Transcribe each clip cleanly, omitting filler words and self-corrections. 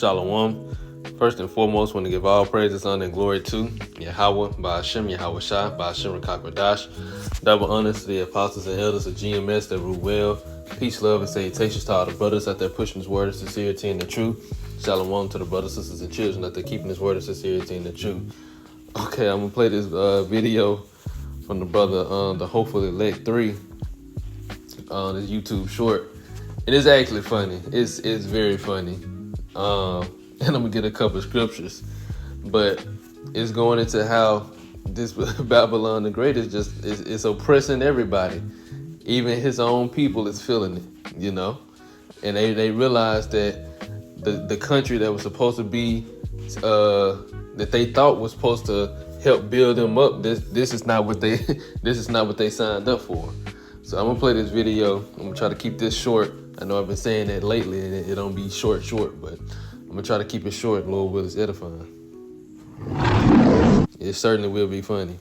Shalom. First and foremost, want to give all praises, honor, and glory to Yahweh, Ba'ashem, Yahweh Shai, Ba'ashem, Rakakwadash. Double honors to the apostles and elders of GMS that rule well. Peace, love, and salutations to all the brothers out there pushing his word of sincerity and the truth. Shalom to the brothers, sisters, and children out there keeping his word of sincerity and the truth. Okay, I'm going to play this video from the brother, the Hopeful Elect 3, this YouTube short. It is actually funny. It's very funny. And I'm gonna get a couple of scriptures, but it's going into how this Babylon the Great is just it's oppressing everybody, even his own people is feeling it, you know. And they realize that the country that was supposed to be that they thought was supposed to help build them up, this is not what they this is not what they signed up for. So I'm gonna play this video. I'm gonna try to keep this short. I know I've been saying that lately, and it don't be short, but I'm gonna try to keep it short. Lord will, is edifying. It certainly will be funny.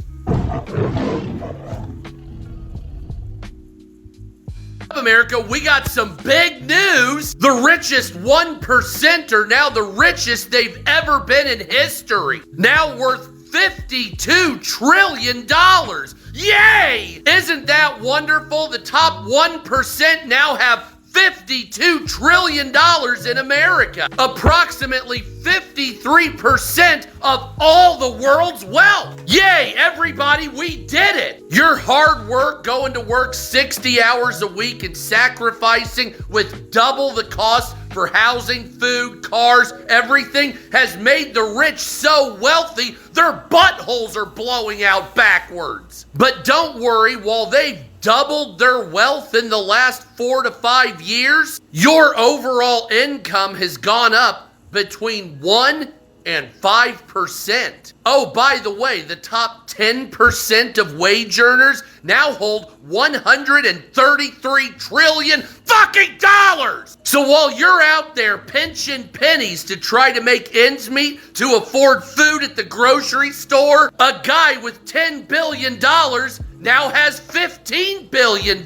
America, we got some big news. The richest 1% are now the richest they've ever been in history. Now worth $52 trillion. Yay! Isn't that wonderful? The top 1% now have $52 trillion in America. Approximately 53% of all the world's wealth. Yay, everybody, we did it. Your hard work, going to work 60 hours a week and sacrificing with double the cost for housing, food, cars, everything, has made the rich so wealthy, their buttholes are blowing out backwards. But don't worry, while they've doubled their wealth in the last 4 to 5 years, your overall income has gone up between 1 and 5%. Oh, by the way, the top 10% of wage earners now hold $133 trillion fucking dollars. So while you're out there pinching pennies to try to make ends meet to afford food at the grocery store, a guy with $10 billion now has $15 billion.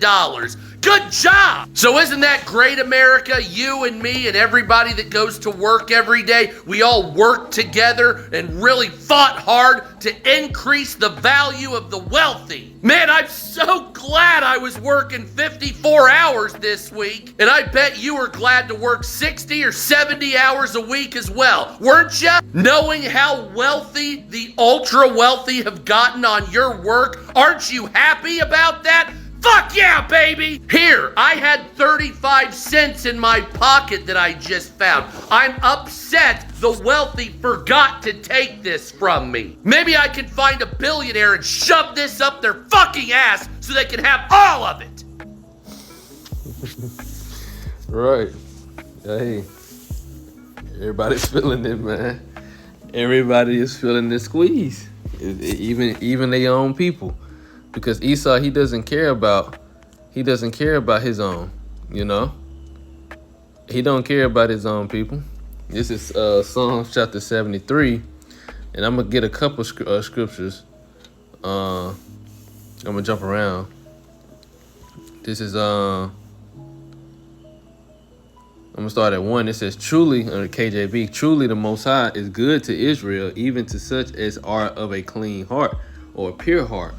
Good job! So isn't that great, America? You and me and everybody that goes to work every day, we all worked together and really fought hard to increase the value of the wealthy. Man, I'm so glad I was working 54 hours this week, and I bet you were glad to work 60 or 70 hours a week as well, weren't you? Knowing how wealthy the ultra wealthy have gotten on your work, aren't you happy about that? Fuck yeah, baby! Here, I had 35 cents in my pocket that I just found. I'm upset the wealthy forgot to take this from me. Maybe I can find a billionaire and shove this up their fucking ass so they can have all of it. Right. Hey, everybody's feeling it, man. Everybody is feeling the squeeze. Even their own people. Because Esau, he doesn't care about his own, you know? He don't care about his own people. This is Psalms chapter 73, and I'm gonna get a couple scriptures. I'm gonna jump around. This is I'm gonna start at 1. It says, "Truly," under KJV, "truly the Most High is good to Israel, even to such as are of a clean heart or a pure heart.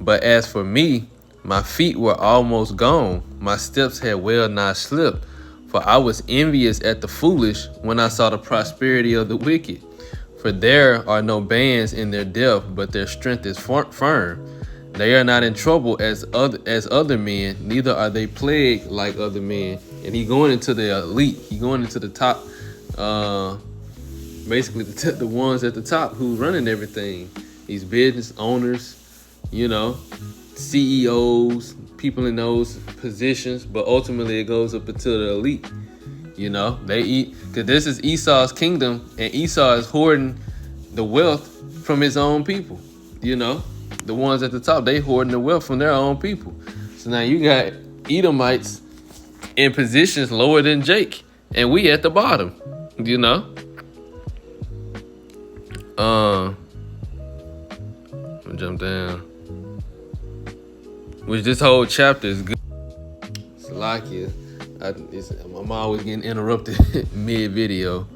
But as for me, my feet were almost gone. My steps had well nigh slipped. For I was envious at the foolish when I saw the prosperity of the wicked. For there are no bands in their death, but their strength is firm. They are not in trouble as other men, neither are they plagued like other men." And he going into the elite. He going into the top, basically the ones at the top who's running everything. These business owners, you know, CEOs, people in those positions, but ultimately it goes up into the elite. You know, they eat, because this is Esau's kingdom, and Esau is hoarding the wealth from his own people. You know, the ones at the top, they hoarding the wealth from their own people. So now you got Edomites in positions lower than Jake, and we at the bottom, you know. I'm gonna jump down. Which this whole chapter is good. Salakia. I'm always getting interrupted mid-video.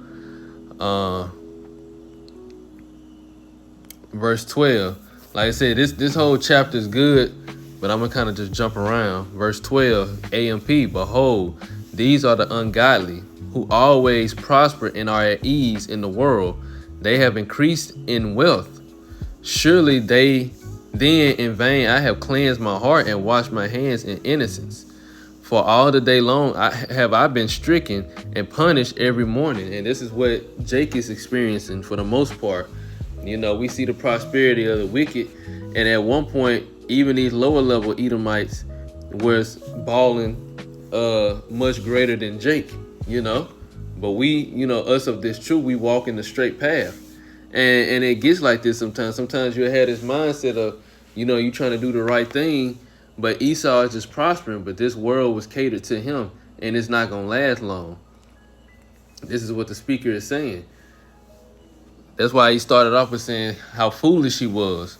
Verse 12. Like I said, this whole chapter is good, but I'm gonna kind of just jump around. Verse 12, AMP, behold, these are the ungodly, who always prosper and are at ease in the world. They have increased in wealth. Surely then in vain I have cleansed my heart and washed my hands in innocence. For all the day long I been stricken and punished every morning. And this is what Jake is experiencing for the most part. You know, we see the prosperity of the wicked, and at one point, even these lower level Edomites was balling much greater than Jake, you know. But we, you know, us of this truth, we walk in the straight path. And it gets like this sometimes. Sometimes you have this mindset of, you know, you trying to do the right thing, but Esau is just prospering, but this world was catered to him, and it's not going to last long. This is what the speaker is saying. That's why he started off with saying how foolish he was.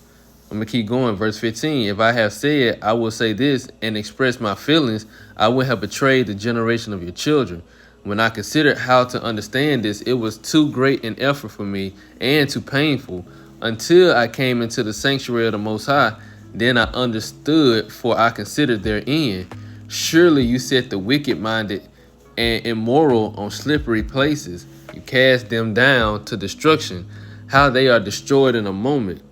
I'm going to keep going. Verse 15. If I have said, I will say this and express my feelings, I would have betrayed the generation of your children. When I considered how to understand this, it was too great an effort for me and too painful until I came into the sanctuary of the Most High. Then I understood, for I considered their end. Surely you set the wicked-minded and immoral on slippery places. You cast them down to destruction. How they are destroyed in a moment.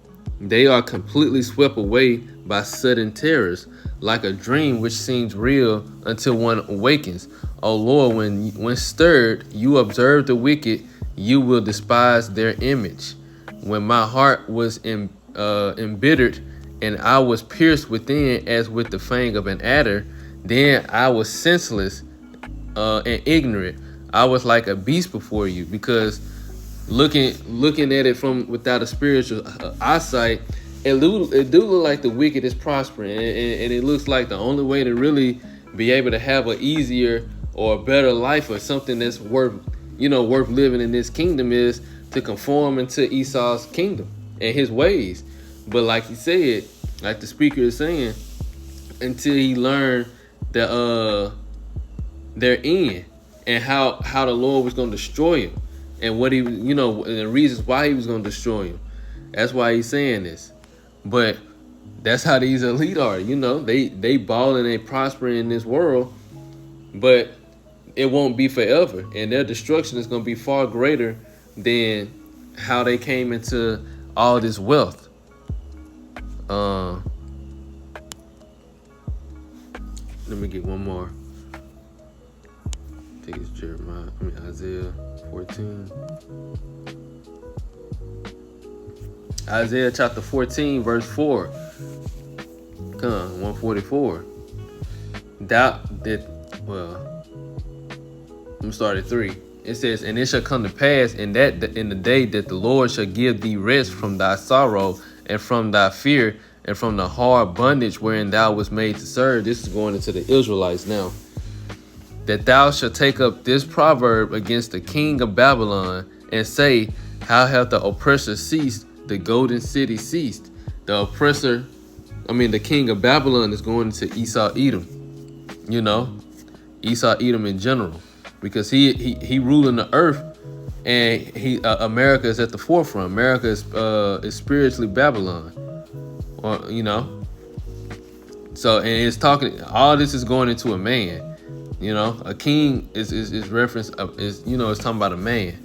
They are completely swept away by sudden terrors, like a dream which seems real until one awakens. O Lord, when stirred, you observe the wicked, you will despise their image. When my heart was embittered and I was pierced within as with the fang of an adder, then I was senseless and ignorant. I was like a beast before you, because looking at it from without a spiritual eyesight, it do look like the wicked is prospering, and it looks like the only way to really be able to have an easier or a better life, or something that's worth living in this kingdom, is to conform into Esau's kingdom and his ways. But like he said, like the speaker is saying, until he learned their end, and how the Lord was going to destroy him, and what he, and the reasons why he was going to destroy him. That's why he's saying this. But that's how these elite are. They ball and they prosper in this world, but it won't be forever, and their destruction is going to be far greater than how they came into all this wealth. Let me get one more. I think it's Isaiah 14. Isaiah chapter 14, verse 4. Come on, 144. I'm gonna start at 3. It says, and it shall come to pass in the day that the Lord shall give thee rest from thy sorrow and from thy fear and from the hard bondage wherein thou wast made to serve. This is going into the Israelites now. That thou shalt take up this proverb against the king of Babylon and say, how hath the oppressor ceased? The golden city ceased. The king of Babylon is going to Esau Edom. Esau Edom in general, because he ruling the earth, and America is at the forefront. America is spiritually Babylon, So, and it's talking. All this is going into a man. A king is reference is it's talking about a man.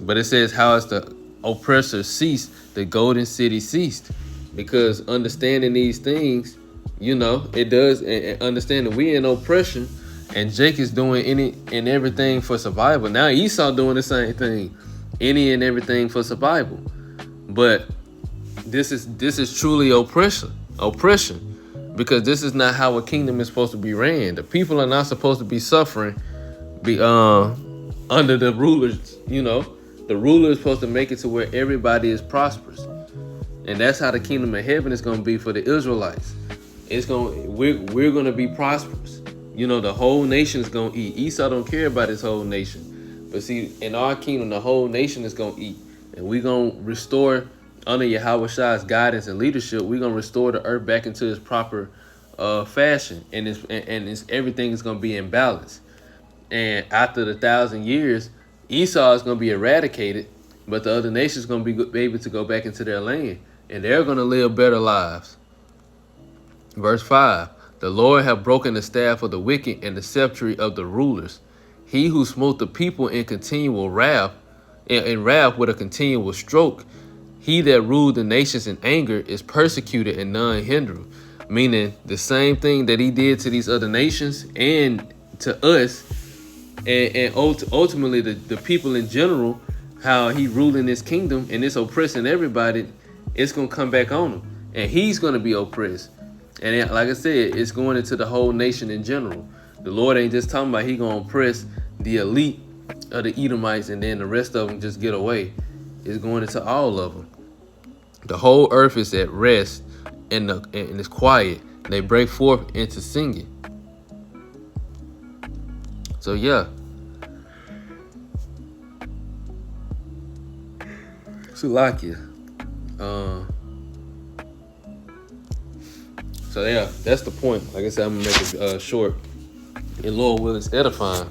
But it says, how has the oppressor ceased? The golden city ceased. Because understanding these things, it does, and understanding we in oppression, and Jake is doing any and everything for survival. Now Esau doing the same thing, any and everything for survival. But this is truly oppression, because this is not how a kingdom is supposed to be ran. The people are not supposed to be suffering, under the rulers. The ruler is supposed to make it to where everybody is prosperous, and that's how the kingdom of heaven is going to be for the Israelites. We're going to be prosperous. The whole nation is going to eat. Esau don't care about his whole nation, but see, in our kingdom, the whole nation is going to eat, and we're going to restore under Yahweh Shai's guidance and leadership. We're going to restore the earth back into its proper fashion, and everything is going to be in balance. And after the 1,000 years, Esau is going to be eradicated, but the other nations are going to be able to go back into their land, and they're going to live better lives. Verse 5, the Lord hath broken the staff of the wicked and the scepter of the rulers. He who smote the people in continual wrath, in wrath with a continual stroke, he that ruled the nations in anger is persecuted and none hinder. Meaning the same thing that he did to these other nations and to us, and ultimately the people in general, how he ruling this kingdom and it's oppressing everybody, it's going to come back on him. And he's going to be oppressed. And like I said, it's going into the whole nation in general. The Lord ain't just talking about he going to oppress the elite of the Edomites and then the rest of them just get away. It's going into all of them. The whole earth is at rest and it's quiet. They break forth into singing. So yeah. Salakia. So yeah, that's the point. Like I said, I'm gonna make it short. And Lord will is edifying.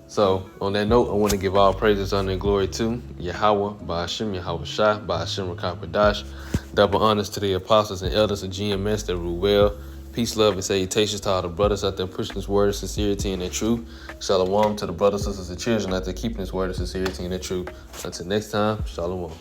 So on that note, I want to give all praises, honor, and glory to Yahweh, Ba'ashem, Yahweh Shah, Ba'ashem Rakakwadash. Double honors to the apostles and elders of GMS that rule well. Peace, love, and salutations to all the brothers out there pushing this word of sincerity and the truth. Shalom to the brothers, sisters, and children out there keeping this word of sincerity and the truth. Until next time, shalom.